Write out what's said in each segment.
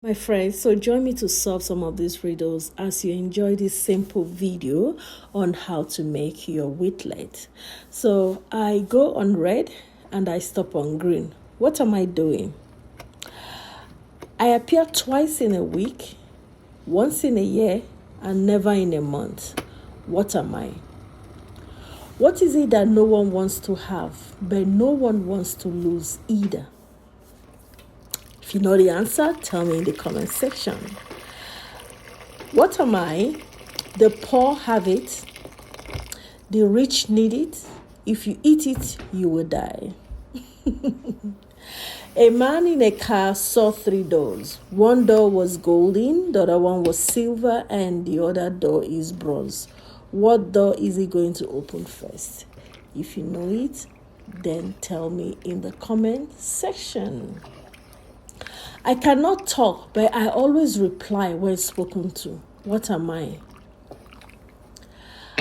My friends, so join me to solve some of these riddles as you enjoy this simple video on how to make your wheatlet. So I go on red and I stop on green. What am I doing? I appear twice in a week, once in a year, and never in a month. What am I? What is it that no one wants to have, but no one wants to lose either? If you know the answer, tell me in the comment section. What am I? The poor have it. The rich need it. If you eat it, you will die. A man in a car saw 3 doors. One door was golden, the other one was silver, and the other door is bronze. What door is he going to open first? If you know it, then tell me in the comment section. I cannot talk, but I always reply when spoken to. What am I?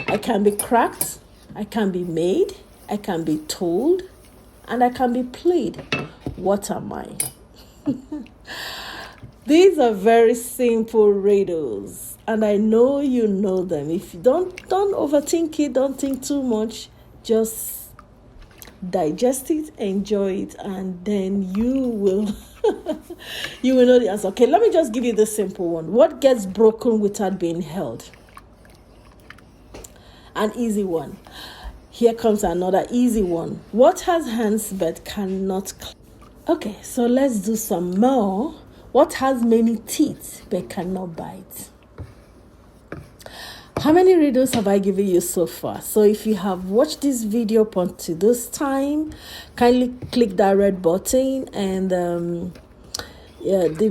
I can be cracked, I can be made, I can be told, and I can be played. What am I? These are very simple riddles, and I know you know them. If you don't overthink it, don't think too much, just digest it, enjoy it, and then you will you will know the answer. Okay, let me just give you the simple one. What gets broken without being held? An easy one. Here comes another easy one. What has hands but cannot clap? Okay, so let's do some more. What has many teeth but cannot bite? How many riddles have I given you so far? So if you have watched this video up until this time, kindly click that red button, and the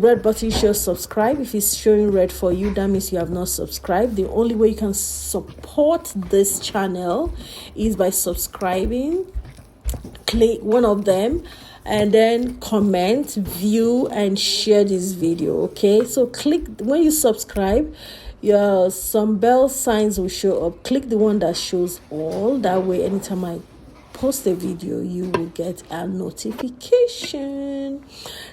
red button shows subscribe. If it's showing red for you, that means you have not subscribed. The only way you can support this channel is by subscribing. Click one of them and then comment, view, and share this video. Okay, so click when you subscribe. Some bell signs will show up. Click the one that shows all. That way, anytime I post a video, you will get a notification.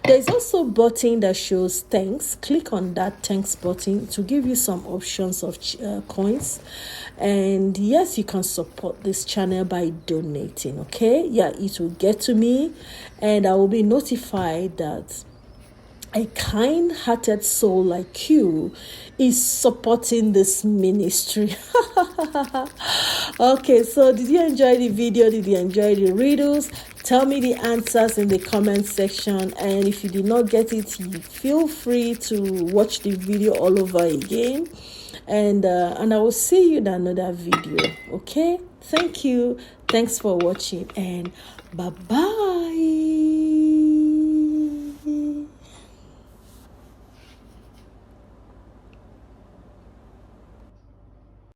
There's also a button that shows thanks. Click on that thanks button to give you some options of coins. And yes, you can support this channel by donating. Okay, yeah, it will get to me, and I will be notified that a kind-hearted soul like you is supporting this ministry. Okay, so did you enjoy the video? Did you enjoy the riddles? Tell me the answers in the comment section. And if you did not get it, you feel free to watch the video all over again. And I will see you in another video. Okay? Thank you. Thanks for watching, and bye-bye.